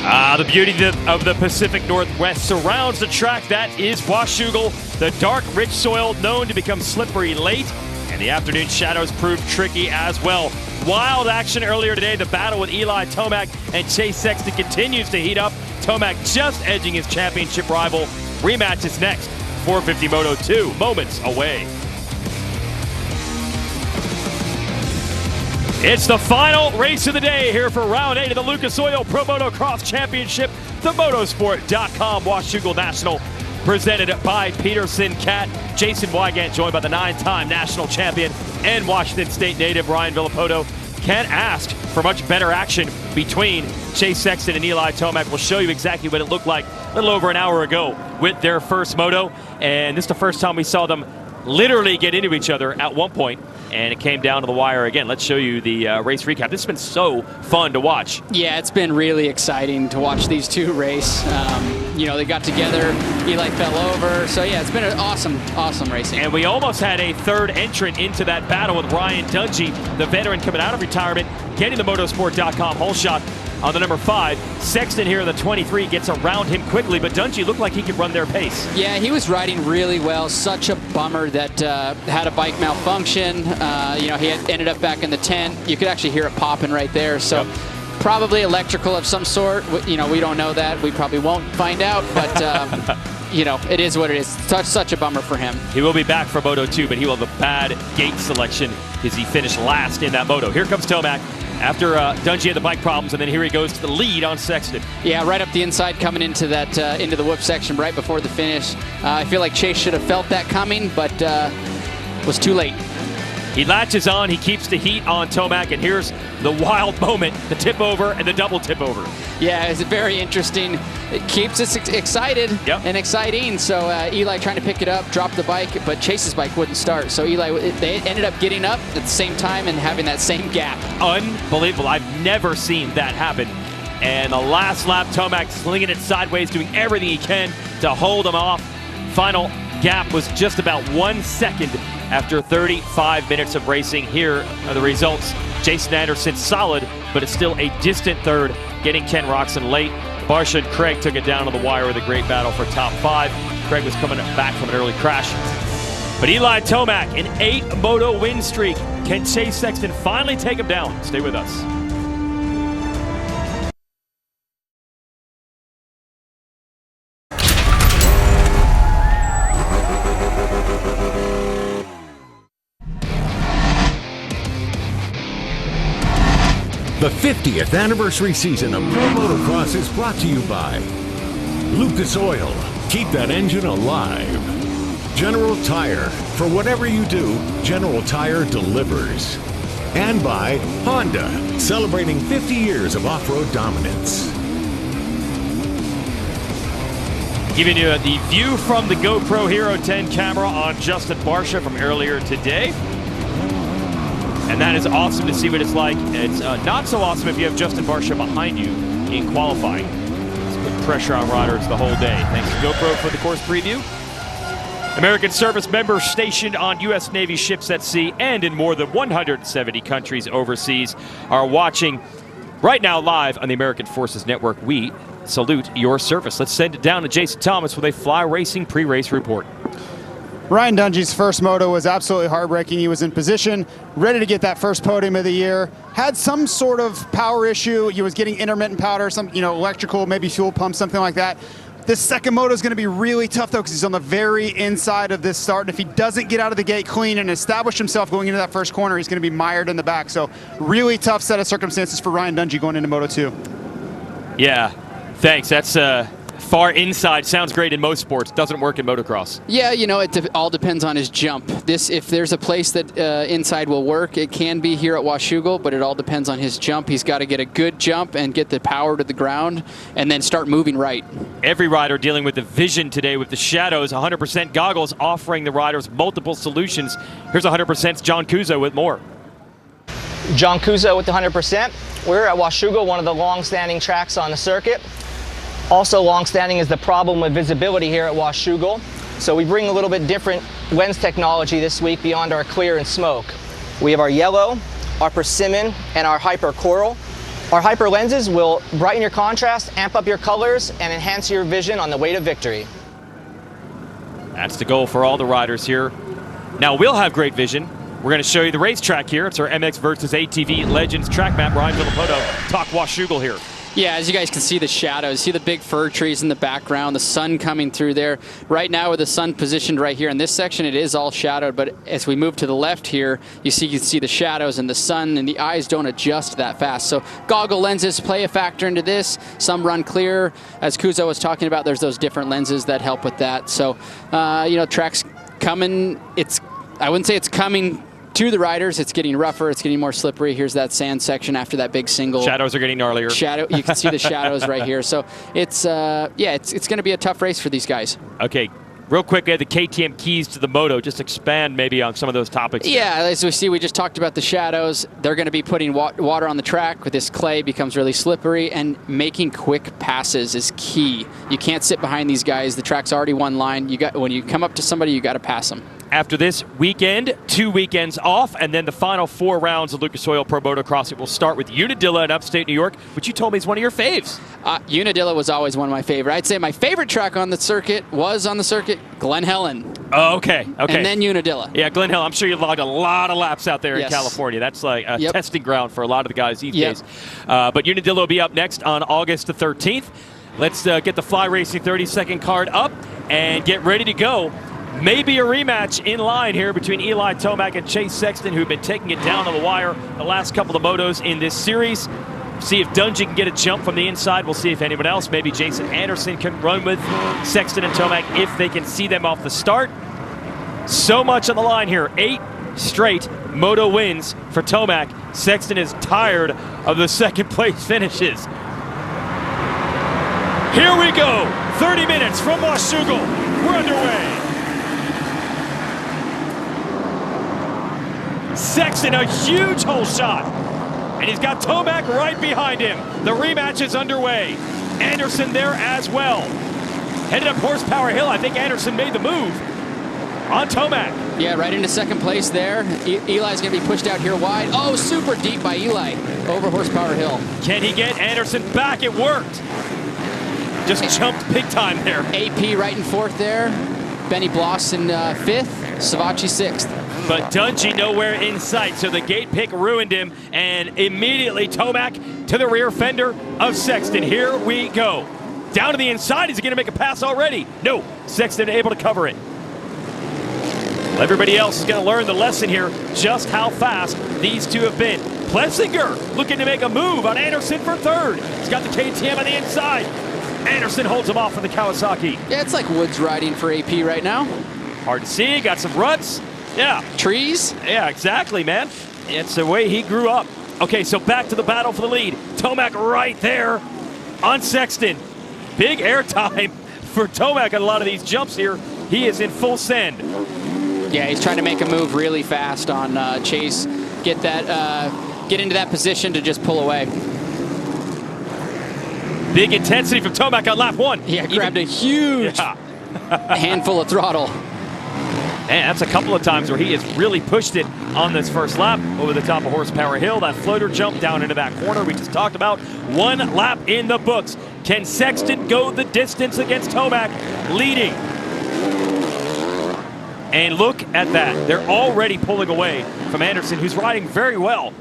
The beauty of the Pacific Northwest surrounds the track. That is Washougal, the dark, rich soil known to become slippery late, and the afternoon shadows proved tricky as well. Wild action earlier today. The battle with Eli Tomac and Chase Sexton continues to heat up. Tomac just edging his championship rival. Rematch is next. 450 Moto 2, moments away. It's the final race of the day here for round 8 of the Lucas Oil Pro Motocross Championship. The Motosport.com Washougal National, presented by Peterson Cat. Jason Wygant joined by the 9-time national champion and Washington State native Ryan Villapoto. Can't ask for much better action between Chase Sexton and Eli Tomac. We'll show you exactly what it looked like a little over an hour ago with their first moto. And this is the first time we saw them literally get into each other at one point, and it came down to the wire again. Let's show you the race recap. This has been so fun to watch. Yeah, it's been really exciting to watch these two race. You know, they got together, Eli fell over. So yeah, it's been an awesome racing. And we almost had a third entrant into that battle with Ryan Dungey, the veteran coming out of retirement, getting the Motosport.com whole shot on the number 5. Sexton here in the 23 gets around him quickly, but Dungey looked like he could run their pace. Yeah, he was riding really well. Such a bummer that had a bike malfunction. You know, he ended up back in the tent. You could actually hear it popping right there. So yep. Probably electrical of some sort. You know, we don't know that. We probably won't find out, but you know, it is what it is. Such a bummer for him. He will be back for Moto 2, but he will have a bad gate selection because he finished last in that Moto. Here comes Tomac after Dungey had the bike problems, and then here he goes to the lead on Sexton. Yeah, right up the inside, coming into that into the whoop section right before the finish. I feel like Chase should have felt that coming, but was too late. He latches on, he keeps the heat on Tomac, and here's the wild moment, the tip over and the double tip over. Yeah, it's very interesting. It keeps us excited and exciting. So Eli trying to pick it up, drop the bike, but Chase's bike wouldn't start. So they ended up getting up at the same time and having that same gap. Unbelievable. I've never seen that happen. And the last lap, Tomac slinging it sideways, doing everything he can to hold him off. Final gap was just about 1 second after 35 minutes of racing. Here are the results. Jason Anderson solid, but it's still a distant third, getting Ken Roxon late. Barsha and Craig took it down to the wire with a great battle for top 5. Craig was coming back from an early crash. But Eli Tomac, an 8-moto win streak. Can Chase Sexton finally take him down? Stay with us. The 50th anniversary season of Pro Motocross is brought to you by Lucas Oil, keep that engine alive. General Tire, for whatever you do, General Tire delivers. And by Honda, celebrating 50 years of off-road dominance. Giving you the view from the GoPro Hero 10 camera on Justin Barsha from earlier today. And that is awesome to see what it's like. It's not so awesome if you have Justin Barsha behind you in qualifying. It's put pressure on riders the whole day. Thanks to GoPro for the course preview. American service members stationed on U.S. Navy ships at sea and in more than 170 countries overseas are watching right now live on the American Forces Network. We salute your service. Let's send it down to Jason Thomas with a Fly Racing pre-race report. Ryan Dungey's first moto was absolutely heartbreaking. He was in position, ready to get that first podium of the year. Had some sort of power issue. He was getting intermittent power, some electrical, maybe fuel pump, something like that. This second moto is going to be really tough, though, because he's on the very inside of this start. And if he doesn't get out of the gate clean and establish himself going into that first corner, he's going to be mired in the back. So really tough set of circumstances for Ryan Dungey going into Moto 2. Yeah, thanks. That's far inside. Sounds great in most sports. Doesn't work in motocross. Yeah, it all depends on his jump. If there's a place that inside will work, it can be here at Washougal, but it all depends on his jump. He's got to get a good jump and get the power to the ground and then start moving right. Every rider dealing with the vision today with the shadows. 100% goggles offering the riders multiple solutions. Here's 100%'s John Kuzo with more. John Kuzo with the 100%. We're at Washougal, one of the long-standing tracks on the circuit. Also long-standing is the problem with visibility here at Washougal. So we bring a little bit different lens technology this week beyond our clear and smoke. We have our yellow, our persimmon, and our hyper coral. Our hyper lenses will brighten your contrast, amp up your colors, and enhance your vision on the way to victory. That's the goal for all the riders here. Now we'll have great vision. We're going to show you the racetrack here. It's our MX versus ATV Legends track map. Ryan Villapoto, talk Washougal here. Yeah, as you guys can see the shadows, see the big fir trees in the background, the sun coming through there. Right now with the sun positioned right here in this section, it is all shadowed, but as we move to the left here, you can see the shadows and the sun, and the eyes don't adjust that fast. So goggle lenses play a factor into this. Some run clear. As Kuzo was talking about, there's those different lenses that help with that. So, you know, track's coming. I wouldn't say it's coming to the riders. It's getting rougher, it's getting more slippery. Here's that sand section after that big single. Shadows are getting gnarlier. You can see the shadows right here. So it's it's going to be a tough race for these guys. Okay, real quick, the KTM keys to the Moto. Just expand maybe on some of those topics. Yeah, as we see, we just talked about the shadows. They're going to be putting water on the track. With this clay, becomes really slippery, and making quick passes is key. You can't sit behind these guys. The track's already one line. When you come up to somebody, you got to pass them. After this weekend, 2 weekends off, and then the final 4 rounds of Lucas Oil Pro Motocross. It will start with Unadilla in upstate New York, which you told me is one of your faves. Unadilla was always one of my favorite. I'd say my favorite track on the circuit was Glen Helen. Oh, okay. And then Unadilla. Yeah, Glen Helen. I'm sure you logged a lot of laps out there in California. That's like a testing ground for a lot of the guys these days. But Unadilla will be up next on August the 13th. Let's get the Fly Racing 30-second card up and get ready to go. Maybe a rematch in line here between Eli Tomac and Chase Sexton, who've been taking it down on the wire the last couple of motos in this series. See if Dungey can get a jump from the inside. We'll see if anyone else, maybe Jason Anderson, can run with Sexton and Tomac if they can see them off the start. So much on the line here. 8 straight moto wins for Tomac. Sexton is tired of the second place finishes. Here we go. 30 minutes from Washougal. We're underway. Sexton, a huge hole shot. And he's got Tomac right behind him. The rematch is underway. Anderson there as well. Headed up Horsepower Hill. I think Anderson made the move on Tomac. Yeah, right into second place there. Eli's going to be pushed out here wide. Oh, super deep by Eli over Horsepower Hill. Can he get Anderson back? It worked. Just jumped big time there. AP right in 4th there. Benny Bloss in 5th. Savachi 6th. But Dungey nowhere in sight, so the gate pick ruined him, and immediately Tomac to the rear fender of Sexton. Here we go. Down to the inside. Is he going to make a pass already? No. Sexton able to cover it. Well, everybody else is going to learn the lesson here, just how fast these two have been. Plessinger looking to make a move on Anderson for 3rd. He's got the KTM on the inside. Anderson holds him off for the Kawasaki. Yeah, it's like woods riding for AP right now. Hard to see. Got some ruts. Yeah. Trees? Yeah, exactly, man. It's the way he grew up. Okay, so back to the battle for the lead. Tomac right there on Sexton. Big airtime for Tomac on a lot of these jumps here. He is in full send. Yeah, he's trying to make a move really fast on Chase. Get into that position to just pull away. Big intensity from Tomac on lap 1. Yeah, grabbed a huge handful of throttle. And that's a couple of times where he has really pushed it on this first lap over the top of Horsepower Hill. That floater jump down into that corner we just talked about. 1 lap in the books. Can Sexton go the distance against Tomac leading? And look at that. They're already pulling away from Anderson, who's riding very well.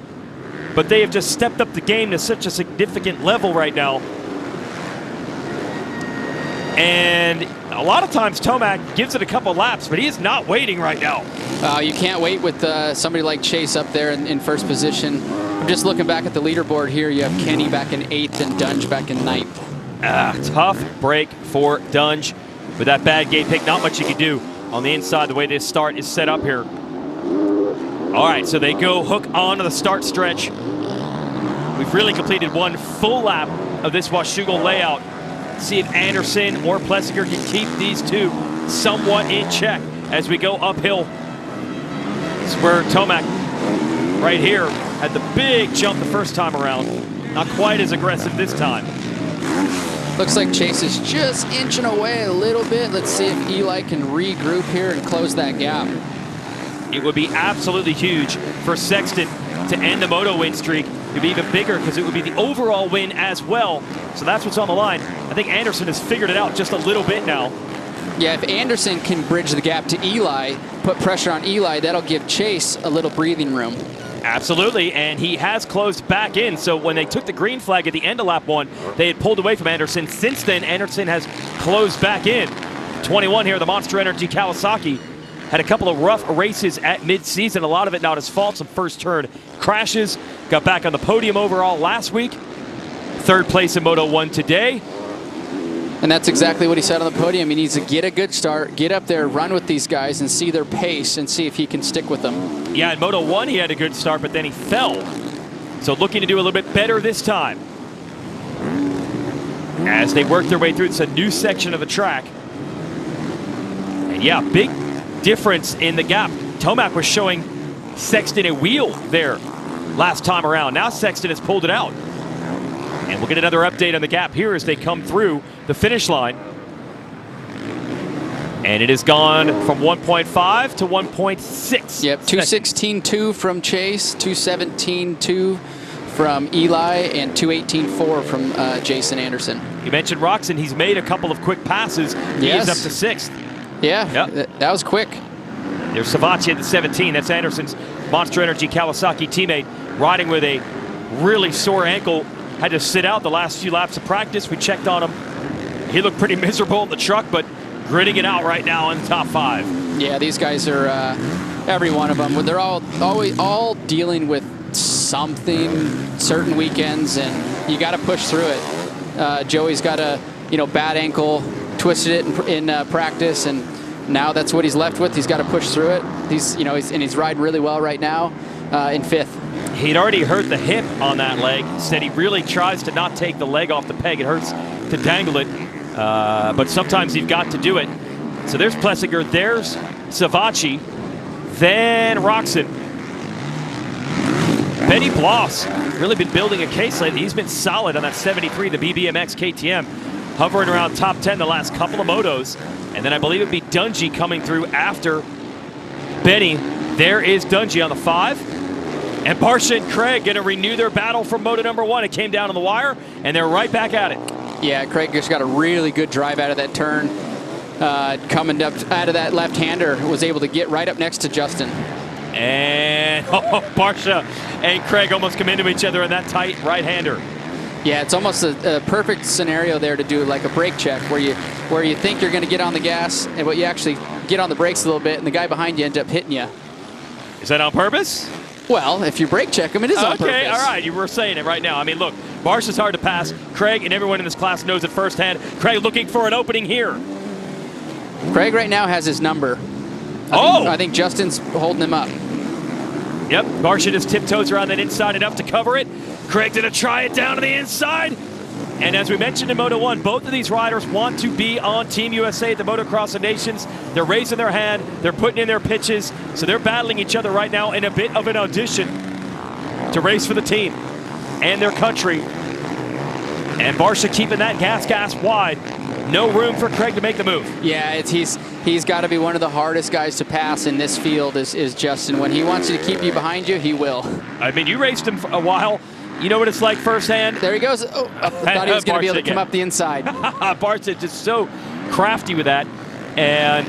But they have just stepped up the game to such a significant level right now. And a lot of times Tomac gives it a couple laps, but he is not waiting right now. You can't wait with somebody like Chase up there in first position. I'm just looking back at the leaderboard here. You have Kenny back in 8th and Dunge back in 9th. Tough break for Dunge. With that bad gate pick, not much you can do on the inside the way this start is set up here. All right, so they go hook on to the start stretch. We've really completed 1 full lap of this Washougal layout. See if Anderson or Plessinger can keep these two somewhat in check as we go uphill. This is where Tomac right here had the big jump the first time around. Not quite as aggressive this time. Looks like Chase is just inching away a little bit. Let's see if Eli can regroup here and close that gap. It would be absolutely huge for Sexton to end the Moto win streak. It would be even bigger because it would be the overall win as well. So that's what's on the line. I think Anderson has figured it out just a little bit now. Yeah, if Anderson can bridge the gap to Eli, put pressure on Eli, that'll give Chase a little breathing room. Absolutely, and he has closed back in. So when they took the green flag at the end of lap 1, they had pulled away from Anderson. Since then, Anderson has closed back in. 21 here, the Monster Energy Kawasaki. Had a couple of rough races at mid-season. A lot of it not his fault. Some first turn crashes. Got back on the podium overall last week. 3rd place in Moto 1 today. And that's exactly what he said on the podium. He needs to get a good start, get up there, run with these guys, and see their pace and see if he can stick with them. Yeah, in Moto 1 he had a good start, but then he fell. So looking to do a little bit better this time. As they work their way through, it's a new section of the track. And yeah, big difference in the gap. Tomac was showing Sexton a wheel there last time around. Now Sexton has pulled it out. And we'll get another update on the gap here as they come through the finish line. And it has gone from 1.5 to 1.6. Yep, 2:16.2 from Chase, 2:17.2 from Eli, and 2:18.4 from Jason Anderson. You mentioned Roxon. He's made a couple of quick passes. He is up to 6th. Yeah, yep. That was quick. There's Savachi at the 17. That's Anderson's Monster Energy Kawasaki teammate, riding with a really sore ankle. Had to sit out the last few laps of practice. We checked on him. He looked pretty miserable in the truck, but gritting it out right now in the top 5. Yeah, these guys are, every one of them, they're all dealing with something certain weekends, and you got to push through it. Joey's got a bad ankle, twisted it in practice, and now that's what he's left with. He's got to push through it. He's riding really well right now in 5th. He'd already hurt the hip on that leg. Said he really tries to not take the leg off the peg. It hurts to dangle it, but sometimes you've got to do it. So there's Plessinger, there's Savachi, then Roxon. Benny Bloss really been building a case lately. He's been solid on that 73, the BBMX KTM, hovering around top 10 the last couple of motos. And then I believe it'd be Dungey coming through after Benny. There is Dungey on the 5. And Barsha and Craig going to renew their battle from Moto number 1. It came down on the wire, and they're right back at it. Yeah, Craig just got a really good drive out of that turn. Coming up out of that left-hander, was able to get right up next to Justin. And Barsha and Craig almost come into each other in that tight right-hander. Yeah, it's almost a perfect scenario there to do like a brake check where you think you're going to get on the gas, and but you actually get on the brakes a little bit, and the guy behind you ends up hitting you. Is that on purpose? Well, if you brake check him, it is on purpose. Okay, all right, you were saying it right now. I mean, look, Barsha's hard to pass. Craig and everyone in this class knows it firsthand. Craig looking for an opening here. Craig right now has his number. I think Justin's holding him up. Yep, Barsha just tiptoes around that inside enough to cover it. Craig gonna try it down to the inside. And as we mentioned in Moto 1, both of these riders want to be on Team USA at the Motocross of Nations. They're raising their hand, they're putting in their pitches, so they're battling each other right now in a bit of an audition to race for the team and their country. And Barsha keeping that gas wide. No room for Craig to make the move. Yeah, he's got to be one of the hardest guys to pass in this field is Justin. When he wants you to keep you behind you, he will. I mean, you raced him for a while. You know what it's like firsthand. There he goes. Oh, I thought he was going to be able to come up the inside. Barsha just so crafty with that. And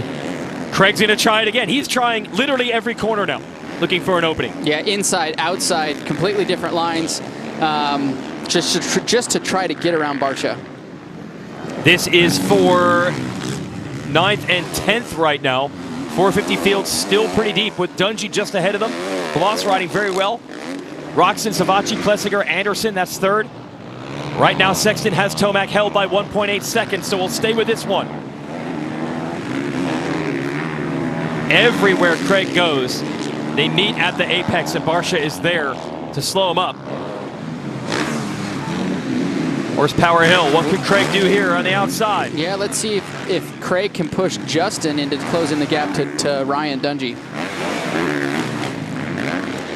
Craig's going to try it again. He's trying literally every corner now, looking for an opening. Yeah, inside, outside, completely different lines, just to try to get around Barsha. This is for 9th and 10th right now. 450 field still pretty deep with Dungey just ahead of them. Bloss riding very well. Roxon, Savachi, Plessinger, Anderson, that's 3rd. Right now, Sexton has Tomac held by 1.8 seconds, so we'll stay with this one. Everywhere Craig goes, they meet at the apex, and Barsha is there to slow him up. Horsepower Hill, what could Craig do here on the outside? Yeah, let's see if Craig can push Justin into closing the gap to Ryan Dungey.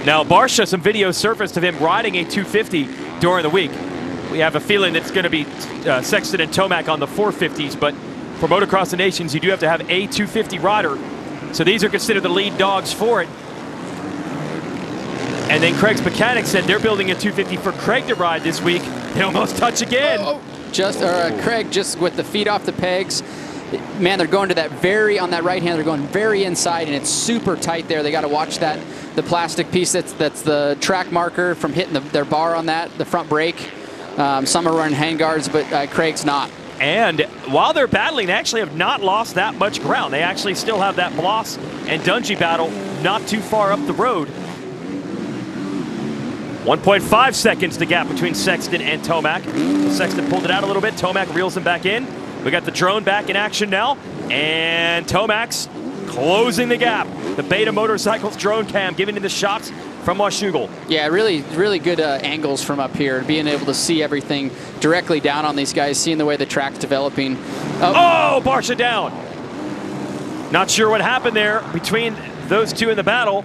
Now, Barsha, some video surfaced of him riding a 250 during the week. We have a feeling it's going to be Sexton and Tomac on the 450s, but for Motocross of Nations, you do have to have a 250 rider. So these are considered the lead dogs for it. And then Craig's mechanics said they're building a 250 for Craig to ride this week. They almost touch again. Craig just with the feet off the pegs. Man, they're going to that on that right hand, they're going very inside, and it's super tight there. They got to watch that, the plastic piece that's the track marker from hitting their bar on that, the front brake. Some are running handguards, but Craig's not. And while they're battling, they actually have not lost that much ground. They actually still have that Bloss and Dungey battle not too far up the road. 1.5 seconds the gap between Sexton and Tomac. Sexton pulled it out a little bit. Tomac reels him back in. We got the drone back in action now. And Tomac's closing the gap. The Beta Motorcycles drone cam giving him the shots from Washougal. Yeah, really, really good angles from up here. Being able to see everything directly down on these guys, seeing the way the track's developing. Oh, Barsha down. Not sure what happened there between those two in the battle.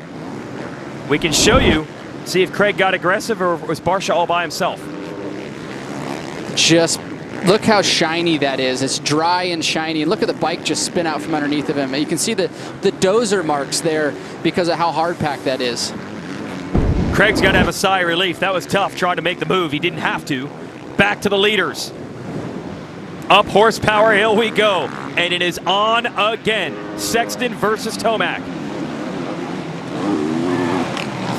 We can show you. See if Craig got aggressive or was Barsha all by himself. Just look how shiny that is. It's dry and shiny. And look at the bike just spin out from underneath of him. You can see the dozer marks there because of how hard packed that is. Craig's got to have a sigh of relief. That was tough trying to make the move. He didn't have to. Back to the leaders. Up horsepower hill we go. And it is on again. Sexton versus Tomac.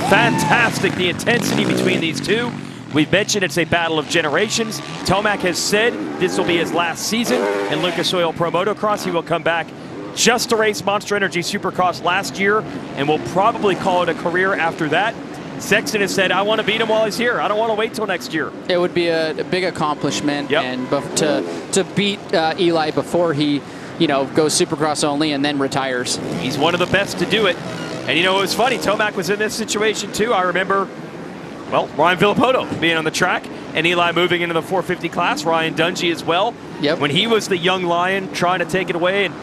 Fantastic, the intensity between these two. We've mentioned it's a battle of generations. Tomac has said this will be his last season in Lucas Oil Pro Motocross. He will come back just to race Monster Energy Supercross last year and will probably call it a career after that. Sexton has said, I want to beat him while he's here. I don't want to wait till next year. It would be a big accomplishment, and to beat Eli before he, goes Supercross only and then retires. He's one of the best to do it. And it was funny, Tomac was in this situation too. I remember, well, Ryan Villapoto being on the track and Eli moving into the 450 class, Ryan Dungey as well. Yep. When he was the young lion trying to take it away. And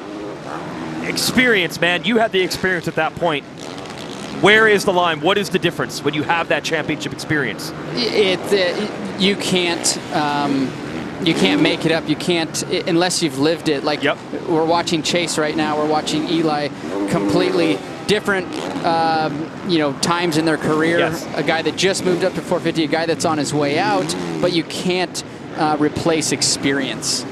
experience, man, you had the experience at that point. Where is the line? What is the difference when you have that championship experience? You can't make it up. You can't unless you've lived it. Like we're watching Chase right now. We're watching Eli, completely different times in their career. Yes. A guy that just moved up to 450, a guy that's on his way out, but you can't replace experience.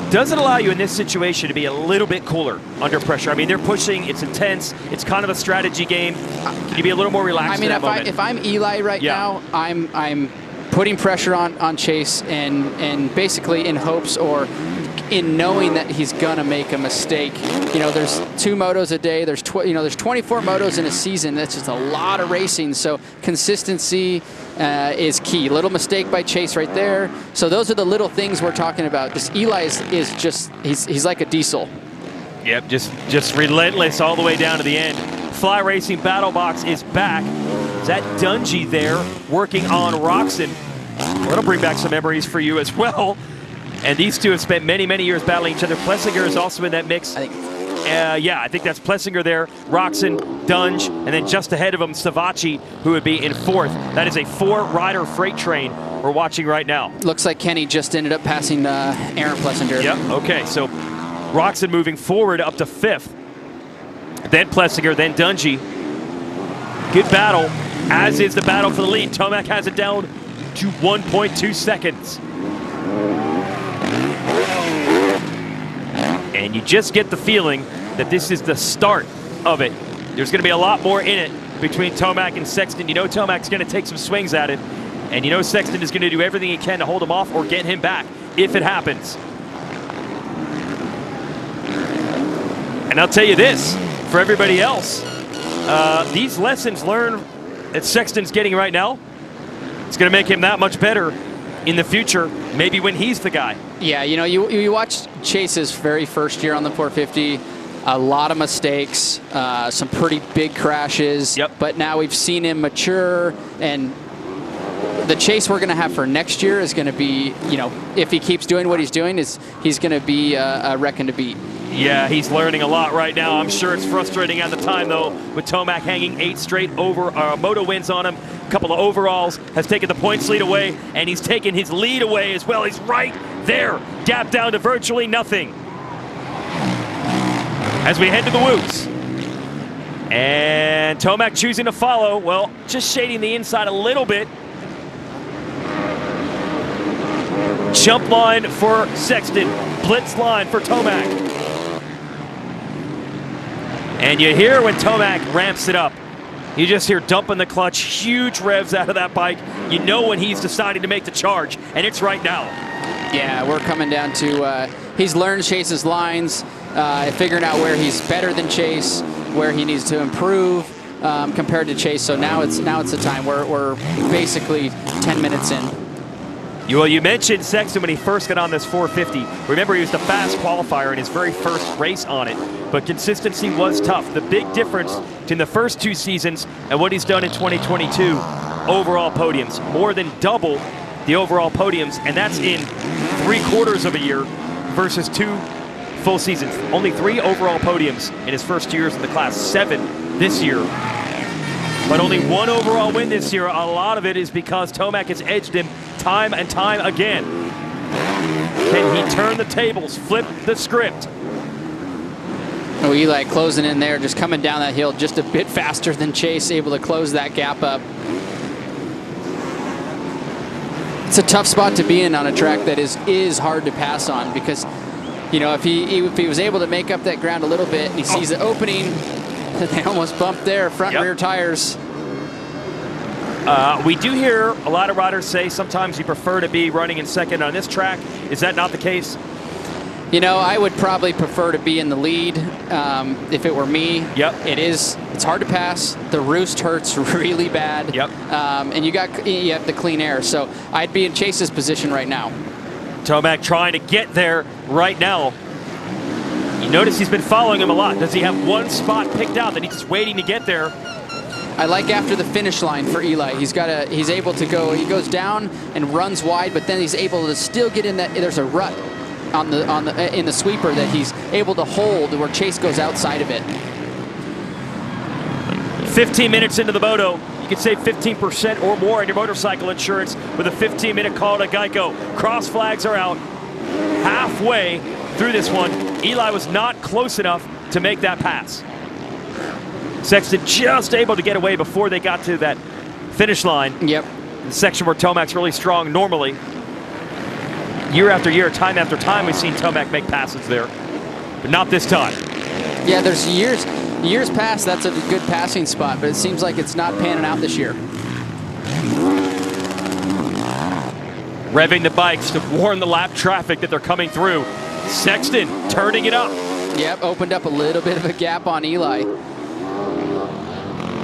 Does it allow you in this situation to be a little bit cooler under pressure? I mean, they're pushing, it's intense, it's kind of a strategy game. Can you be a little more relaxed in that moment? If I'm Eli right now, I'm putting pressure on Chase and basically in hopes or in knowing that he's gonna make a mistake. There's 2 motos a day. There's 24 motos in a season. That's just a lot of racing. So consistency is key. Little mistake by Chase right there. So those are the little things we're talking about. This Eli is just he's like a diesel. Yep, just relentless all the way down to the end. Fly Racing Battle Box is back. Is that Dungey there working on Roxon? Well, it'll bring back some memories for you as well. And these two have spent many, many years battling each other. Plessinger is also in that mix. I think that's Plessinger there, Roxon, Dunge, and then just ahead of him, Savacci, who would be in 4th. That is a 4-rider freight train we're watching right now. Looks like Kenny just ended up passing Aaron Plessinger. Yep, okay, so Roxon moving forward up to 5th. Then Plessinger, then Dungey. Good battle, as is the battle for the lead. Tomac has it down to 1.2 seconds. And you just get the feeling that this is the start of it. There's going to be a lot more in it between Tomac and Sexton. Tomac's going to take some swings at it. And Sexton is going to do everything he can to hold him off or get him back if it happens. And I'll tell you this, for everybody else, these lessons learned that Sexton's getting right now, it's going to make him that much better in the future, maybe when he's the guy. Yeah, you watch Chase's very first year on the 450, a lot of mistakes, some pretty big crashes, but now we've seen him mature, and the Chase we're going to have for next year is going to be, if he keeps doing what he's doing, he's going to be a reckon to beat. Yeah, he's learning a lot right now. I'm sure it's frustrating at the time, though, with Tomac hanging 8 straight Moto wins on him. A couple of overalls, has taken the points lead away, and he's taken his lead away as well. He's right there, gap down to virtually nothing. As we head to the whoops. And Tomac choosing to follow. Well, just shading the inside a little bit. Jump line for Sexton. Blitz line for Tomac. And you hear when Tomac ramps it up. You just hear dumping the clutch, huge revs out of that bike. You know when he's deciding to make the charge, and it's right now. Yeah, we're coming down to, he's learned Chase's lines, figuring out where he's better than Chase, where he needs to improve compared to Chase. So now it's the time. We're basically 10 minutes in. Well, you mentioned Sexton when he first got on this 450. Remember, he was the fast qualifier in his very first race on it, but consistency was tough. The big difference between the first 2 seasons and what he's done in 2022, overall podiums, more than double the overall podiums, and that's in 3/4 of a year versus 2 full seasons. Only 3 overall podiums in his first 2 years in the class, 7 this year. But only 1 overall win this year. A lot of it is because Tomac has edged him time and time again. Can he turn the tables, flip the script? Oh, Eli closing in there, just coming down that hill just a bit faster than Chase, able to close that gap up. It's a tough spot to be in on a track that is hard to pass on, because, you know, if he was able to make up that ground a little bit and he sees the opening, they almost bumped their front and rear tires. We do hear a lot of riders say sometimes you prefer to be running in second on this track. Is that not the case? You know, I would probably prefer to be in the lead if it were me. Yep. It's hard to pass. The roost hurts really bad. Yep. And you have the clean air. So I'd be in Chase's position right now. Tomac trying to get there right now. You notice he's been following him a lot. Does he have one spot picked out that he's just waiting to get there? I like after the finish line for Eli. He's able to go. He goes down and runs wide, but then he's able to still get in that. There's a rut in the sweeper that he's able to hold where Chase goes outside of it. 15 minutes into the moto, you can save 15% or more on your motorcycle insurance with a 15-minute call to Geico. Cross flags are out halfway through this one. Eli was not close enough to make that pass. Sexton just able to get away before they got to that finish line. Yep. The section where Tomac's really strong normally. Year after year, time after time, we've seen Tomac make passes there, but not this time. Yeah, there's years past, that's a good passing spot, but it seems like it's not panning out this year. Revving the bikes to warn the lap traffic that they're coming through. Sexton turning it up. Yep, opened up a little bit of a gap on Eli.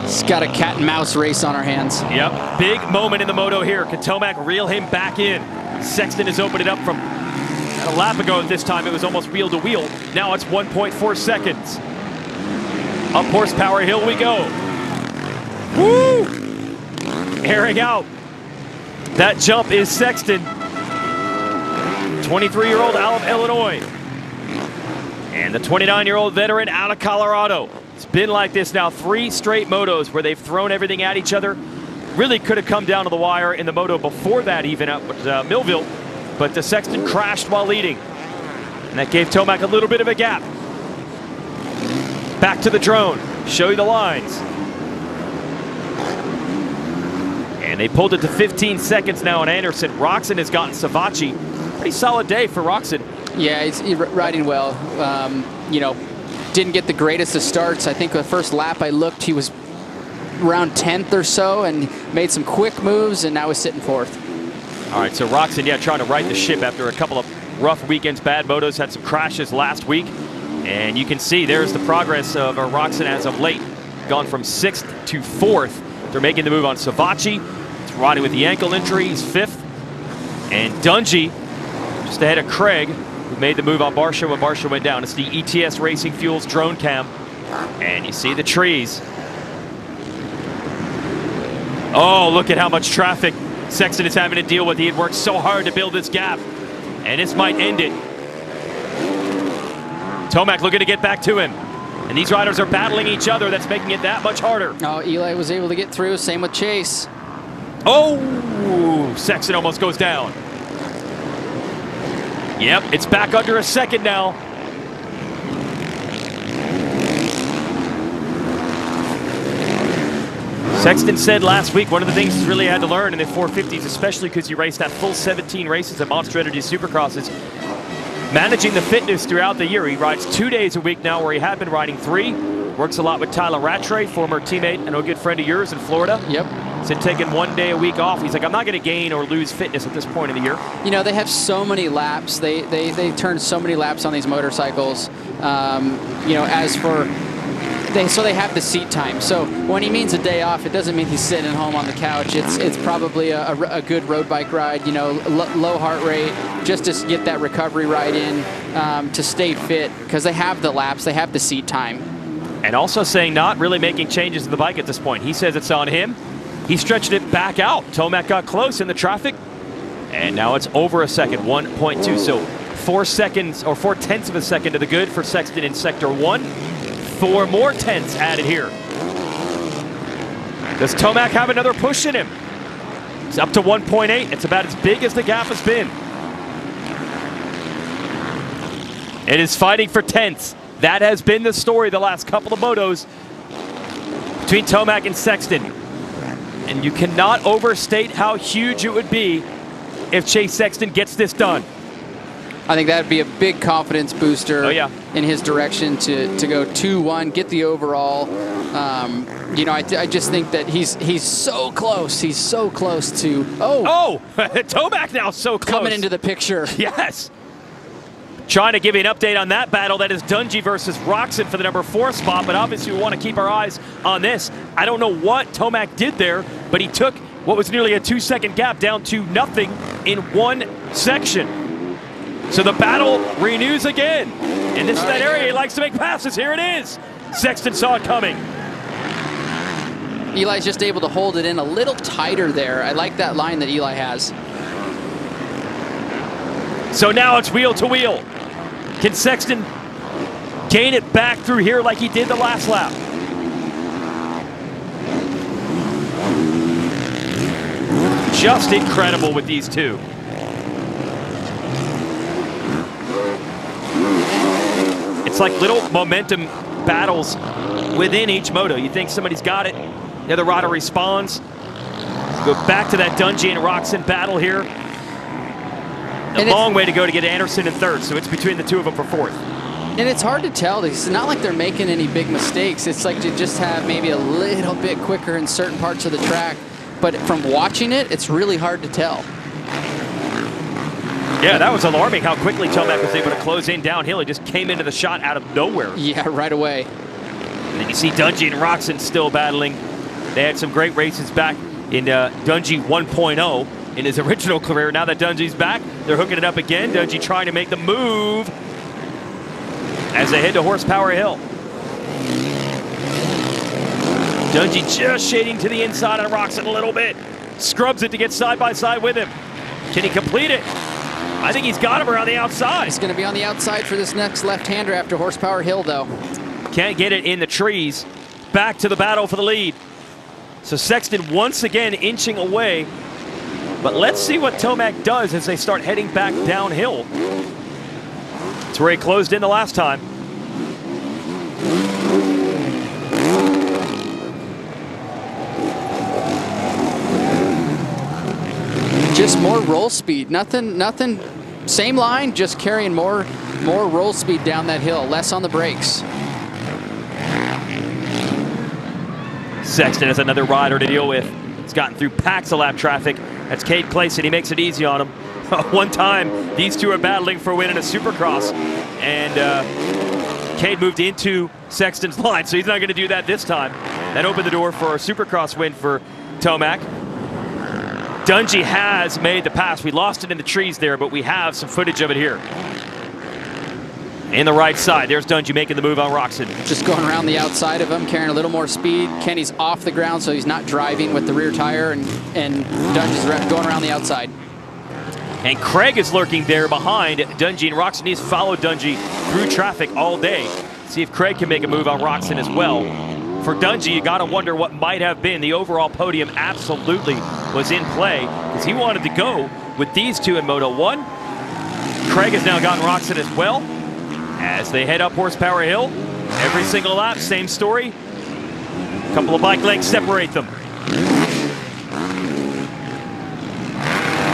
He's got a cat and mouse race on our hands. Yep, big moment in the moto here. Can Tomac reel him back in? Sexton has opened it up from a lap ago. This time it was almost wheel to wheel. Now it's 1.4 seconds. Up horsepower hill we go. Woo! Airing out. That jump is Sexton. 23-year-old out of Illinois. And the 29-year-old veteran out of Colorado. It's been like this now 3 straight motos where they've thrown everything at each other. Really could have come down to the wire in the moto before that, even at Millville, but the Sexton crashed while leading, and that gave Tomac a little bit of a gap. Back to the drone, show you the lines. And they pulled it to 15 seconds now on Anderson. Roxon has gotten Savachi. Pretty solid day for Roxon. Yeah, he's riding well. You know, didn't get the greatest of starts. I think the first lap I looked, he was around 10th or so and made some quick moves, and now he's sitting 4th. All right, so Roxon, trying to right the ship after a couple of rough weekends, bad motos, had some crashes last week. And you can see there's the progress of Roxon as of late. Gone from 6th to 4th. They're making the move on Savachi. It's riding with the ankle injury, he's 5th. And Dungey, just ahead of Craig, who made the move on Barsha when Barsha went down. It's the ETS Racing Fuels drone cam. And you see the trees. Oh, look at how much traffic Sexton is having to deal with. He had worked so hard to build this gap, and this might end it. Tomac looking to get back to him, and these riders are battling each other. That's making it that much harder. Oh, Eli was able to get through. Same with Chase. Oh, Sexton almost goes down. Yep, it's back under a second now. Sexton said last week one of the things he's really had to learn in the 450s, especially because you race that full 17 races at Monster Energy Supercross, is managing the fitness throughout the year. He rides 2 days a week now where he had been riding 3. Works a lot with Tyler Rattray, former teammate and a good friend of yours in Florida. Yep. Said taking 1 day a week off. He's like, I'm not going to gain or lose fitness at this point in the year. You know, they have so many laps. They turn so many laps on these motorcycles. You know, as for... So they have the seat time. So when he means a day off, it doesn't mean he's sitting at home on the couch. It's probably a good road bike ride, you know, low heart rate, just to get that recovery ride in, to stay fit, because they have the laps, they have the seat time. And also saying not really making changes to the bike at this point. He says it's on him. He stretched it back out. Tomac got close in the traffic, and now it's over a second, 1.2. So 4 seconds, or 4/10 of a second to the good for Sexton in Sector 1. 4 more tenths added here. Does Tomac have another push in him? He's up to 1.8. It's about as big as the gap has been. It is fighting for tenths. That has been the story the last couple of motos between Tomac and Sexton. And you cannot overstate how huge it would be if Chase Sexton gets this done. I think that would be a big confidence booster in his direction to go 2-1, get the overall. You know, I just think that he's so close. He's so close to Tomac now so close. Coming into the picture. Yes. Trying to give you an update on that battle. That is Dungey versus Roxon for the number 4 spot, but obviously we want to keep our eyes on this. I don't know what Tomac did there, but he took what was nearly a 2-second gap down to nothing in one section. So the battle renews again. And this is that area he likes to make passes. Here it is. Sexton saw it coming. Eli's just able to hold it in a little tighter there. I like that line that Eli has. So now it's wheel to wheel. Can Sexton gain it back through here like he did the last lap? Just incredible with these two. It's like little momentum battles within each moto. You think somebody's got it, the other rider responds. Go back to that Dungey and Roxon battle here. A long way to go to get Anderson in 3rd, so it's between the two of them for 4th. And it's hard to tell. It's not like they're making any big mistakes. It's like to just have maybe a little bit quicker in certain parts of the track. But from watching it, it's really hard to tell. Yeah, that was alarming how quickly Tomac was able to close in downhill. He just came into the shot out of nowhere. Yeah, right away. And then you see Dungey and Roxon still battling. They had some great races back in Dungey 1.0 in his original career. Now that Dungey's back, they're hooking it up again. Dungey trying to make the move as they head to Horsepower Hill. Dungey just shading to the inside on Roxon a little bit. Scrubs it to get side by side with him. Can he complete it? I think he's got him around the outside. He's going to be on the outside for this next left-hander after Horsepower Hill, though. Can't get it in the trees. Back to the battle for the lead. So Sexton once again inching away. But let's see what Tomac does as they start heading back downhill. It's where he closed in the last time. Just more roll speed. Nothing, same line, just carrying more roll speed down that hill, less on the brakes. Sexton has another rider to deal with. He's gotten through packs of lap traffic. That's Cade Clayson. He makes it easy on him. One time, these two are battling for a win in a Supercross, and Cade moved into Sexton's line, so he's not going to do that this time. That opened the door for a Supercross win for Tomac. Dungey has made the pass. We lost it in the trees there, but we have some footage of it here. In the right side, there's Dungey making the move on Roxon. Just going around the outside of him, carrying a little more speed. Kenny's off the ground, so he's not driving with the rear tire, and Dungey's going around the outside. And Craig is lurking there behind Dungey, and Roxon. He's followed Dungey through traffic all day. See if Craig can make a move on Roxon as well. For Dungey, you got to wonder what might have been. The overall podium absolutely was in play because he wanted to go with these two in Moto 1. Craig has now gotten Roxon as well as they head up Horsepower Hill. Every single lap, same story. A couple of bike lengths separate them.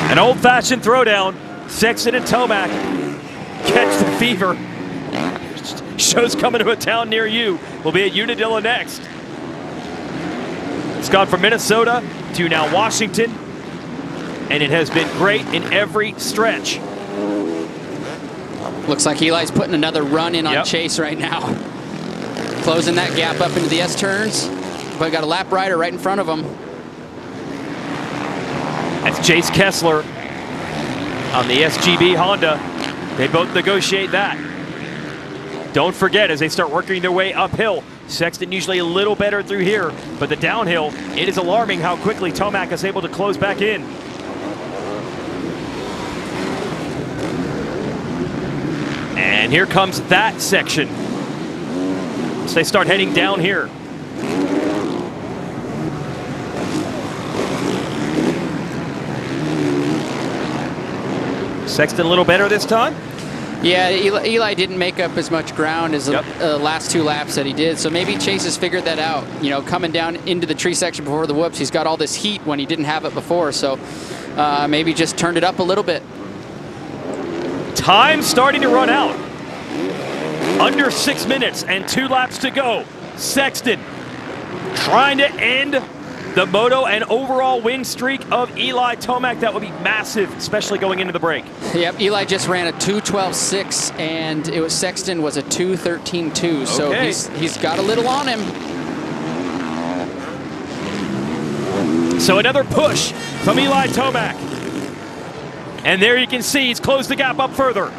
An old-fashioned throwdown. Sexton and Tomac catch the fever. Show's coming to a town near you. We'll be at Unadilla next. It's gone from Minnesota to now Washington, and it has been great in every stretch. Looks like Eli's putting another run in on Chase right now. Closing that gap up into the S-turns, but got a lap rider right in front of him. That's Chase Kessler on the SGB Honda. They both negotiate that. Don't forget, as they start working their way uphill, Sexton usually a little better through here, but the downhill, it is alarming how quickly Tomac is able to close back in. And here comes that section. So they start heading down here. Sexton a little better this time? Yeah, Eli didn't make up as much ground as the last 2 laps that he did, so maybe Chase has figured that out. You know, coming down into the tree section before the whoops, he's got all this heat when he didn't have it before, so maybe just turned it up a little bit. Time starting to run out. Under 6 minutes and 2 laps to go. Sexton trying to end the moto and overall win streak of Eli Tomac. That would be massive, especially going into the break. Yep, Eli just ran a 2:12.6, and it was Sexton was a 2:13.2. So he's got a little on him. So another push from Eli Tomac. And there you can see he's closed the gap up further.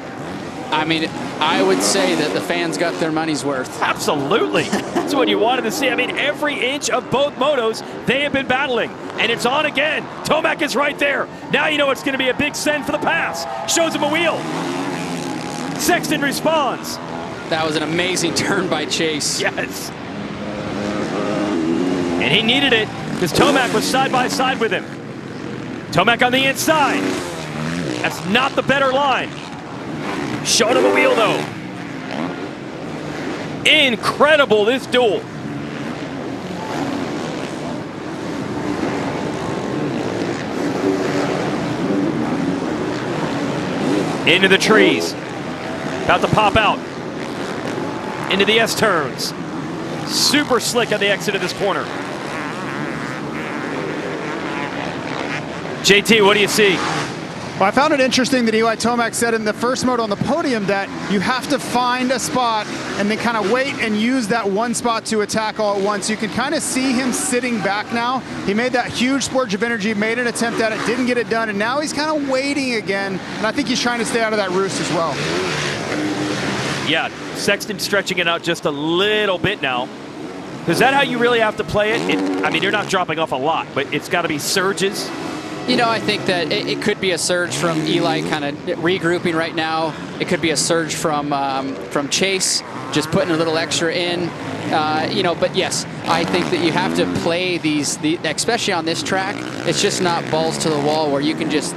I mean, I would say that the fans got their money's worth. Absolutely. That's what you wanted to see. I mean, every inch of both motos, they have been battling. And it's on again. Tomac is right there. Now you know it's going to be a big send for the pass. Shows him a wheel. Sexton responds. That was an amazing turn by Chase. Yes. And he needed it because Tomac was side by side with him. Tomac on the inside. That's not the better line. Showing him a wheel, though. Incredible, this duel. Into the trees. About to pop out. Into the S-turns. Super slick on the exit of this corner. JT, what do you see? Well, I found it interesting that Eli Tomac said in the first moto on the podium that you have to find a spot and then kind of wait and use that one spot to attack all at once. You can kind of see him sitting back now. He made that huge splurge of energy, made an attempt at it, didn't get it done, and now he's kind of waiting again. And I think he's trying to stay out of that roost as well. Yeah, Sexton stretching it out just a little bit now. Is that how you really have to play it? I mean, you're not dropping off a lot, but it's got to be surges. You know, I think that it could be a surge from Eli kind of regrouping right now. It could be a surge from Chase, just putting a little extra in. You know, but yes, I think that you have to play these, especially on this track, it's just not balls to the wall where you can just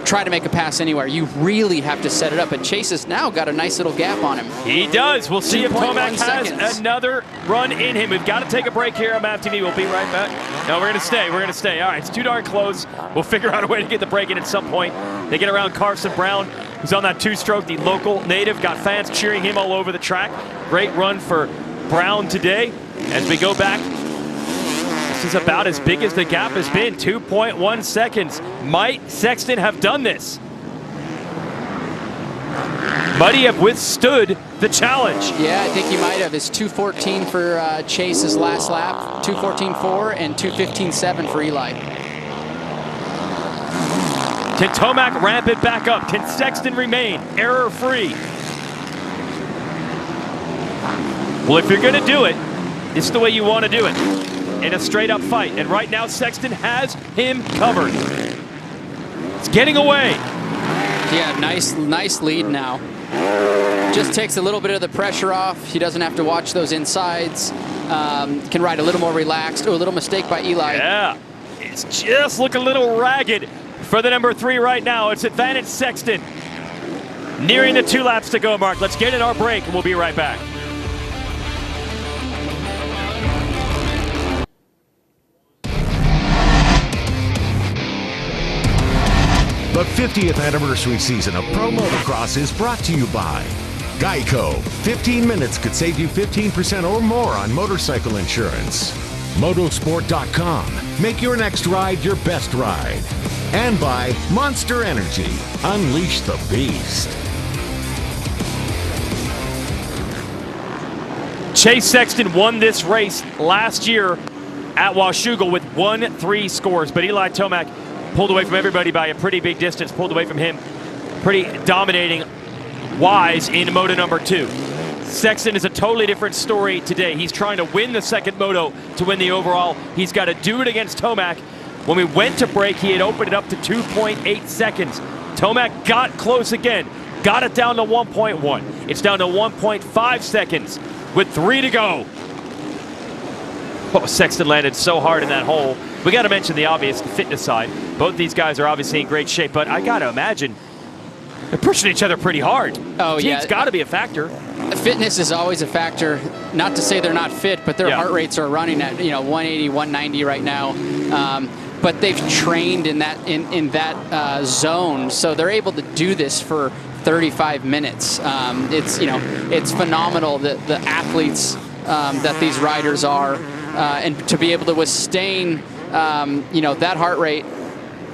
try to make a pass anywhere. You really have to set it up, and Chase has now got a nice little gap on him. He does. We'll see if Tomac has seconds. another run in him. We've got to take a break here on MAV TV. We'll be right back. No, we're going to stay. We're going to stay. All right, it's too darn close. We'll figure out a way to get the break in at some point. They get around Carson Brown, who's on that 2-stroke, the local native. Got fans cheering him all over the track. Great run for Brown today. As we go back, this is about as big as the gap has been, 2.1 seconds. Might Sexton have done this? Might he have withstood the challenge? Yeah, I think he might have. It's 2:14 for Chase's last lap, 2:14.4, and 2:15.7 for Eli. Can Tomac ramp it back up? Can Sexton remain error-free? Well, if you're going to do it, it's the way you want to do it. In a straight-up fight. And right now, Sexton has him covered. It's getting away. Yeah, nice lead now. Just takes a little bit of the pressure off. He doesn't have to watch those insides. Can ride a little more relaxed. Oh, a little mistake by Eli. Yeah, it's just looking a little ragged for the number 3 right now. It's advantage Sexton. Nearing the 2 laps to go mark. Let's get in our break, and we'll be right back. The 50th anniversary season of Pro Motocross is brought to you by Geico. 15 minutes could save you 15% or more on motorcycle insurance. Motosport.com. Make your next ride your best ride. And by Monster Energy. Unleash the beast. Chase Sexton won this race last year at Washougal with 1-3 scores, but Eli Tomac pulled away from everybody by a pretty big distance, pulled away from him pretty dominating wise in Moto number 2. Sexton is a totally different story today. He's trying to win the second Moto to win the overall. He's got to do it against Tomac. When we went to break, he had opened it up to 2.8 seconds. Tomac got close again, got it down to 1.1. It's down to 1.5 seconds with 3 to go. Oh, Sexton landed so hard in that hole. We got to mention the obvious fitness side. Both these guys are obviously in great shape, but I got to imagine they're pushing each other pretty hard. Oh, yeah. It's got to be a factor. Fitness is always a factor. Not to say they're not fit, but their heart rates are running at 180, 190 right now. But they've trained in that zone, so they're able to do this for 35 minutes. It's phenomenal that the athletes that these riders are, and to be able to withstand that heart rate.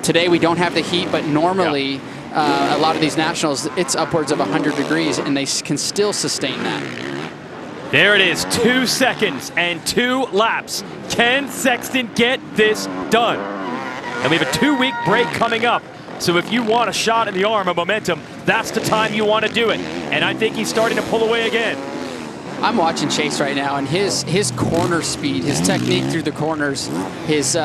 Today we don't have the heat, but normally a lot of these nationals, it's upwards of 100 degrees, and they can still sustain that. There it is, 2 seconds and 2 laps. Can Sexton get this done? And we have a 2-week break coming up. So if you want a shot in the arm of momentum, that's the time you want to do it. And I think he's starting to pull away again. I'm watching Chase right now, and his corner speed, his technique through the corners, he's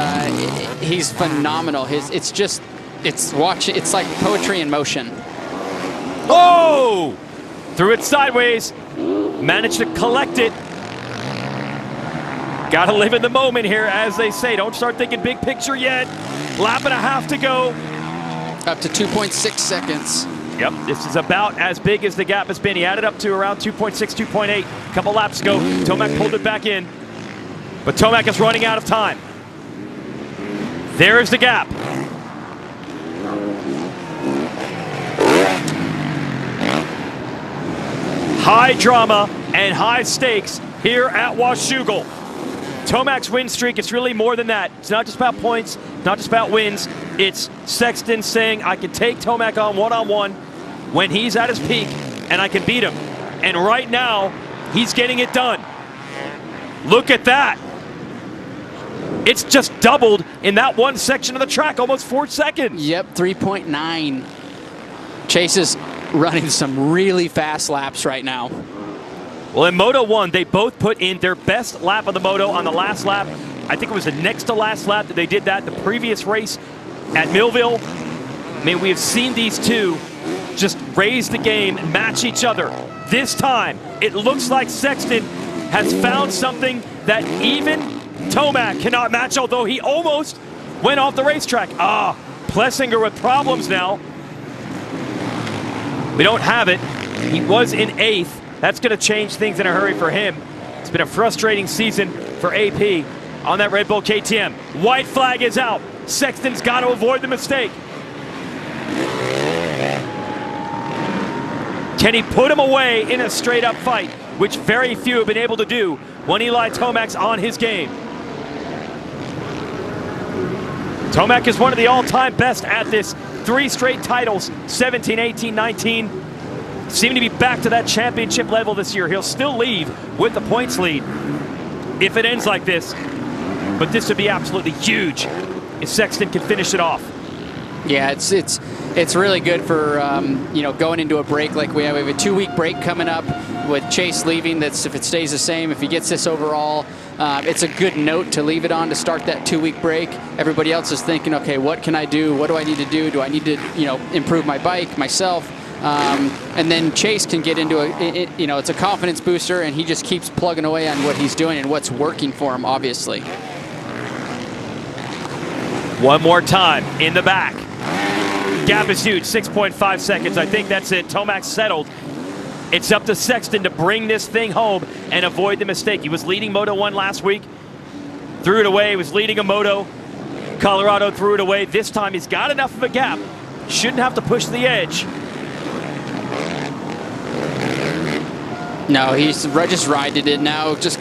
phenomenal. It's like poetry in motion. Oh! Threw it sideways, managed to collect it. Gotta live in the moment here, as they say. Don't start thinking big picture yet. Lap and a half to go. Up to 2.6 seconds. Yep, this is about as big as the gap has been. He added up to around 2.6, 2.8 a couple laps ago. Tomac pulled it back in, but Tomac is running out of time. There is the gap. High drama and high stakes here at Washougal. Tomac's win streak, it's really more than that. It's not just about points, not just about wins. It's Sexton saying, I can take Tomac on one-on-one when he's at his peak, and I can beat him. And right now, he's getting it done. Look at that. It's just doubled in that one section of the track, almost 4 seconds. Yep, 3.9. Chase is running some really fast laps right now. Well, in Moto 1, they both put in their best lap of the Moto on the last lap. I think it was the next to last lap that they did that. The previous race at Millville. I mean, we have seen these two just raise the game, match each other. This time, it looks like Sexton has found something that even Tomac cannot match, although he almost went off the racetrack. Plessinger with problems now. We don't have it. He was in 8th. That's going to change things in a hurry for him. It's been a frustrating season for AP on that Red Bull KTM. White flag is out. Sexton's got to avoid the mistake. Can he put him away in a straight-up fight, which very few have been able to do when Eli Tomac's on his game? Tomac is one of the all-time best at this. 3 straight titles, 17, 18, 19. Seem to be back to that championship level this year. He'll still lead with the points lead if it ends like this. But this would be absolutely huge if Sexton can finish it off. Yeah, it's really good for going into a break like we have. We have a 2-week break coming up with Chase leaving. That's if it stays the same. If he gets this overall, it's a good note to leave it on to start that 2-week break. Everybody else is thinking, okay, what can I do? What do I need to do? Do I need to improve my bike myself? And then Chase can get into it's a confidence booster, and he just keeps plugging away on what he's doing and what's working for him, obviously. One more time in the back. Gap is huge, 6.5 seconds. I think that's it. Tomac's settled. It's up to Sexton to bring this thing home and avoid the mistake. He was leading Moto 1 last week, threw it away. He was leading a Moto. Colorado threw it away. This time he's got enough of a gap shouldn't have to push the edge. No, he's just riding it now. Just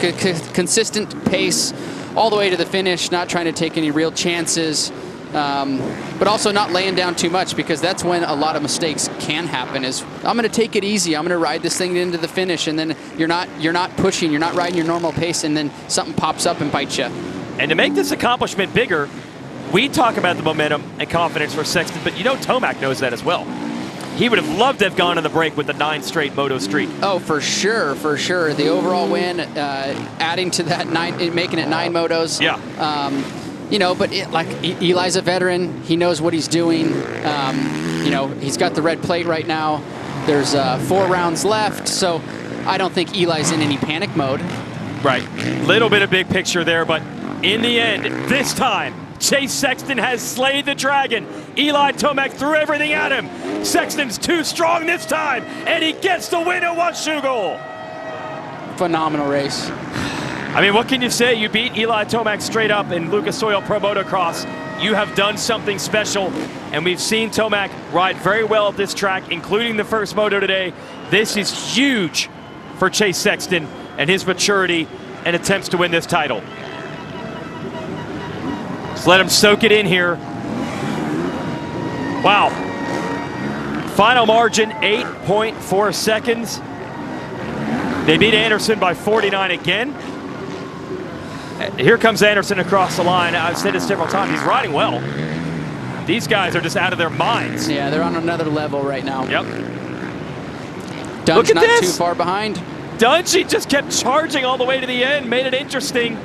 consistent pace all the way to the finish, not trying to take any real chances, but also not laying down too much, because that's when a lot of mistakes can happen. Is I'm going to take it easy. I'm going to ride this thing into the finish, and then you're not pushing. You're not riding your normal pace, and then something pops up and bites you. And to make this accomplishment bigger, we talk about the momentum and confidence for Sexton, but you know Tomac knows that as well. He would have loved to have gone on the break with the 9 straight moto streak. Oh, for sure, for sure. The overall win, adding to that 9, making it 9 motos. Yeah. You know, but Eli's a veteran. He knows what he's doing. You know, he's got the red plate right now. There's 4 rounds left, so I don't think Eli's in any panic mode. Right. Little bit of big picture there, but in the end, this time, Chase Sexton has slayed the dragon. Eli Tomac threw everything at him. Sexton's too strong this time, and he gets the win at Washougal. Phenomenal race. I mean, what can you say? You beat Eli Tomac straight up in Lucas Oil Pro Motocross. You have done something special, and we've seen Tomac ride very well at this track, including the first moto today. This is huge for Chase Sexton and his maturity and attempts to win this title. Just let him soak it in here. Wow. Final margin, 8.4 seconds. They beat Anderson by 49 again. Here comes Anderson across the line. I've said this several times, he's riding well. These guys are just out of their minds. Yeah, they're on another level right now. Yep. Dunge Look at not this. too far behind. Dungey just kept charging all the way to the end, made it interesting.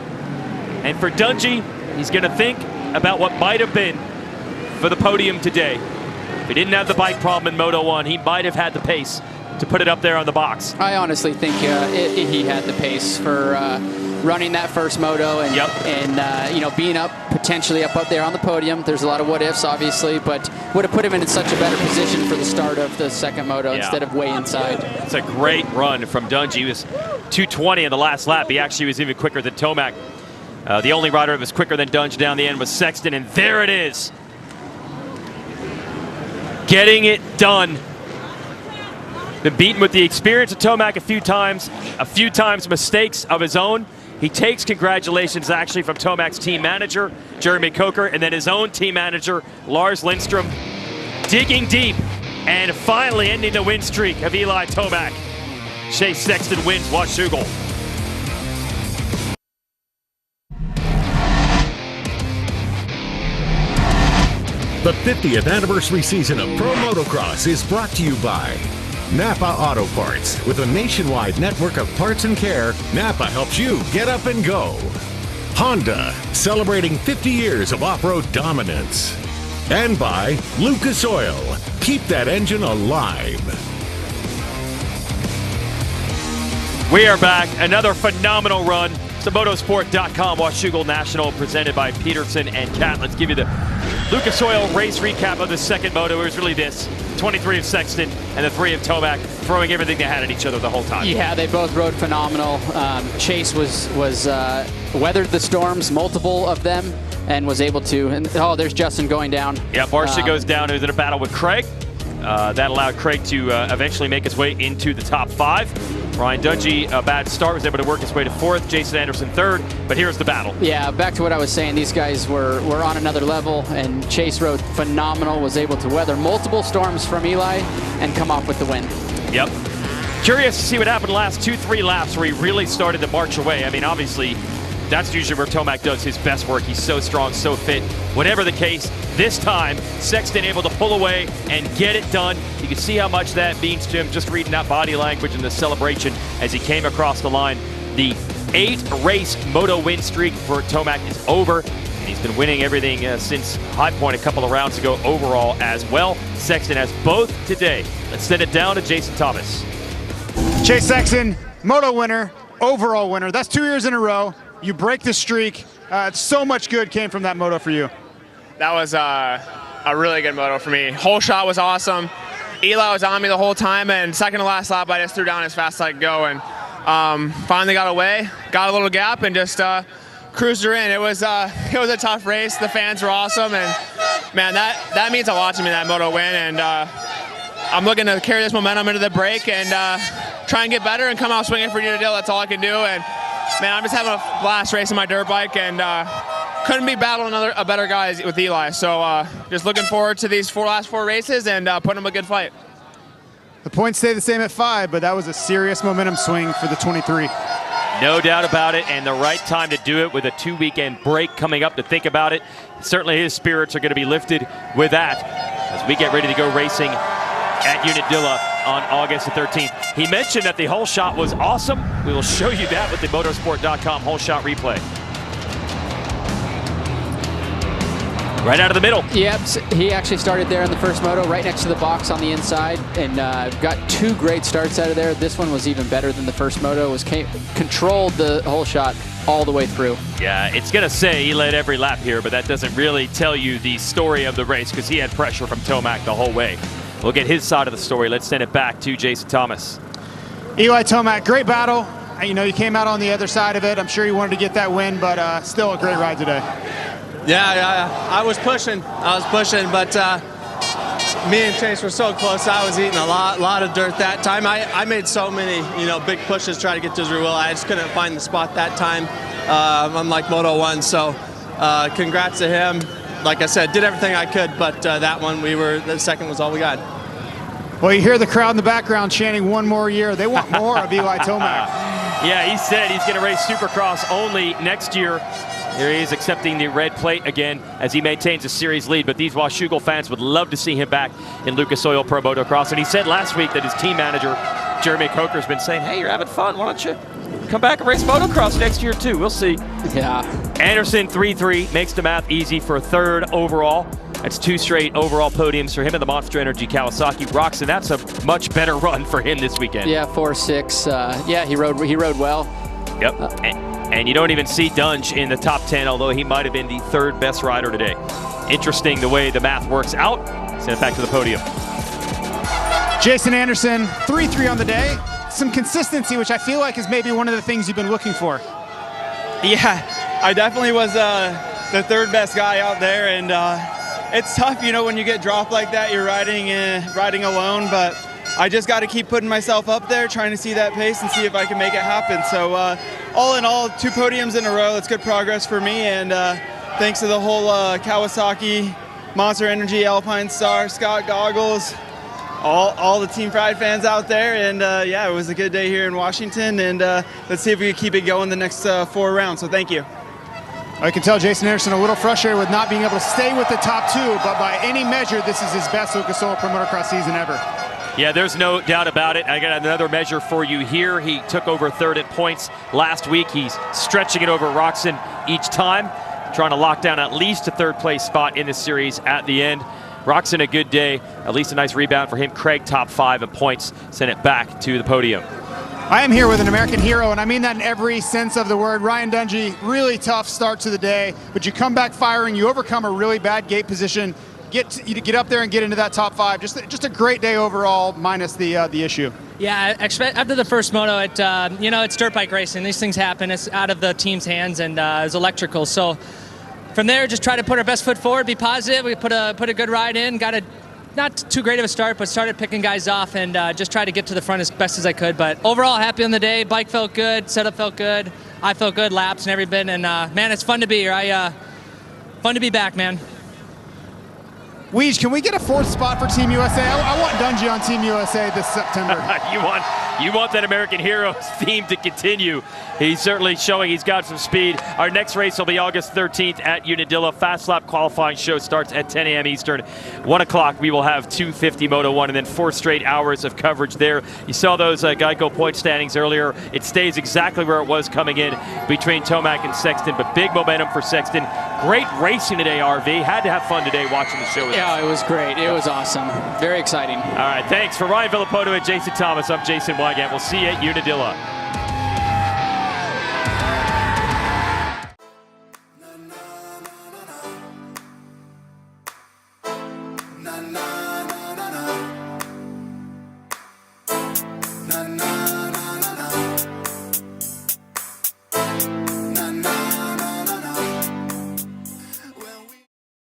And for Dungey, he's going to think about what might have been for the podium today. If he didn't have the bike problem in Moto 1, he might have had the pace to put it up there on the box. I honestly think he had the pace for running that first moto and, you know, being potentially up there on the podium. There's a lot of what ifs, obviously, but would have put him in such a better position for the start of the second moto instead of way inside. It's a great run from Dungey. He was 2:20 in the last lap. He actually was even quicker than Tomac. The only rider that was quicker than Dunge down the end was Sexton, and there it is. Getting it done. Been beaten with the experience of Tomac a few times mistakes of his own. He takes congratulations actually from Tomac's team manager, Jeremy Coker, and then his own team manager, Lars Lindstrom, digging deep and finally ending the win streak of Eli Tomac. Chase Sexton wins Washougal. The 50th anniversary season of Pro Motocross is brought to you by Napa Auto Parts. With a nationwide network of parts and care, Napa helps you get up and go. Honda, celebrating 50 years of off-road dominance. And by Lucas Oil. Keep that engine alive. We are back. Another phenomenal run. It's the motosport.com Washougal National presented by Peterson and Cat. Let's give you the Lucas Oil race recap of the second moto. It was really this. 23 of Sexton and the 3 of Tomac throwing everything they had at each other the whole time. Yeah, they both rode phenomenal. Chase was weathered the storms, multiple of them, and was able to. And there's Justin going down. Yeah, Barsha goes down. He was in a battle with Craig. That allowed Craig to eventually make his way into the top 5. Ryan Dungey, a bad start, was able to work his way to 4th. Jason Anderson 3rd, but here's the battle. Yeah, back to what I was saying. These guys were on another level, and Chase rode phenomenal, was able to weather multiple storms from Eli and come off with the win. Yep. Curious to see what happened the last 2-3 laps where he really started to march away. I mean, obviously, that's usually where Tomac does his best work. He's so strong, so fit. Whatever the case, this time, Sexton able to pull away and get it done. You can see how much that means to him just reading that body language and the celebration as he came across the line. The 8-race moto win streak for Tomac is over. And he's been winning everything since High Point a couple of rounds ago overall as well. Sexton has both today. Let's send it down to Jason Thomas. Chase Sexton, moto winner, overall winner. That's 2 years in a row. You break the streak. So much good came from that moto for you. That was a really good moto for me. Whole shot was awesome. Eli was on me the whole time, and second to last lap, I just threw down as fast as I could go, and finally got away, got a little gap, and just cruised her in. It was a tough race. The fans were awesome, and man, that means a lot to me, that moto win. And I'm looking to carry this momentum into the break and try and get better and come out swinging for Unadilla. That's all I can do. And man, I'm just having a blast racing my dirt bike, and couldn't be battling a better guy with Eli. So just looking forward to these last four races and putting him a good fight. The points stay the same at 5, but that was a serious momentum swing for the 23. No doubt about it, and the right time to do it with a 2-weekend break coming up to think about it. Certainly his spirits are going to be lifted with that as we get ready to go racing at Unadilla on August the 13th. He mentioned that the hole shot was awesome. We will show you that with the motorsport.com hole shot replay. Right out of the middle. Yep, he actually started there in the first moto, right next to the box on the inside, and got 2 great starts out of there. This one was even better than the first moto. Controlled the whole shot all the way through. Yeah, it's going to say he led every lap here, but that doesn't really tell you the story of the race because he had pressure from Tomac the whole way. We'll get his side of the story. Let's send it back to Jason Thomas. Eli Tomac, great battle. You know, you came out on the other side of it. I'm sure you wanted to get that win, but still a great ride today. Yeah, I was pushing, but me and Chase were so close. I was eating a lot of dirt that time. I made so many, big pushes to try to get to his rear wheel. I just couldn't find the spot that time, unlike Moto 1. So congrats to him. Like I said, did everything I could, but that one, the second was all we got. Well, you hear the crowd in the background chanting 1 more year. They want more of Eli Tomac. Yeah, he said he's going to race Supercross only next year. Here he is accepting the red plate again as he maintains a series lead, but these Washougal fans would love to see him back in Lucas Oil Pro Motocross. And he said last week that his team manager, Jeremy Coker's been saying, hey, you're having fun. Why don't you come back and race motocross next year too? We'll see. Yeah. Anderson 3-3 makes the math easy for 3rd overall. That's 2 straight overall podiums for him in the Monster Energy Kawasaki. Roxon, that's a much better run for him this weekend. Yeah, 4-6. Yeah, he rode well. Yep. And you don't even see Dunge in the top 10, although he might have been the 3rd best rider today. Interesting the way the math works out. Send it back to the podium. Jason Anderson, 3-3 on the day. Some consistency, which I feel like is maybe one of the things you've been looking for. Yeah, I definitely was the 3rd best guy out there, and it's tough, when you get dropped like that, you're riding alone, but I just got to keep putting myself up there, trying to see that pace and see if I can make it happen. So all in all, 2 podiums in a row, that's good progress for me, and thanks to the whole Kawasaki, Monster Energy, Alpine Star, Scott Goggles, all the Team Pride fans out there, and yeah, it was a good day here in Washington, and let's see if we can keep it going the next 4 rounds, so thank you. I can tell Jason Anderson a little frustrated with not being able to stay with the top 2, but by any measure, this is his best Lucas Oil Pro Motocross season ever. Yeah, there's no doubt about it. I got another measure for you here. He took over 3rd at points last week. He's stretching it over Roxon each time, trying to lock down at least a 3rd place spot in the series at the end. Roxon, a good day, at least a nice rebound for him. Craig, top 5 in points, sent it back to the podium. I am here with an American hero, and I mean that in every sense of the word. Ryan Dungey, really tough start to the day, but you come back firing, you overcome a really bad gate position, get up there and get into that top 5. Just a great day overall, minus the issue. Yeah, after the first moto, it's dirt bike racing. These things happen. It's out of the team's hands, and it's electrical. So from there, just try to put our best foot forward, be positive. We put a good ride in, got a not too great of a start, but started picking guys off and just tried to get to the front as best as I could. But overall, happy on the day. Bike felt good, setup felt good, I felt good, laps and every bit. And man, it's fun to be here. Fun to be back, man. Weege, can we get a 4th spot for Team USA? I want Dungey on Team USA this September. you want that American hero theme to continue. He's certainly showing he's got some speed. Our next race will be August 13th at Unadilla. Fast lap qualifying show starts at 10 a.m. Eastern. 1 o'clock, we will have 250 Moto 1 and then 4 straight hours of coverage there. You saw those Geico point standings earlier. It stays exactly where it was coming in between Tomac and Sexton, but big momentum for Sexton. Great racing today, RV. Had to have fun today watching the show. Yeah, it was great. It was awesome. Very exciting. All right, thanks. For Ryan Villapoto and Jason Thomas, I'm Jason Wygant. We'll see you at Unadilla.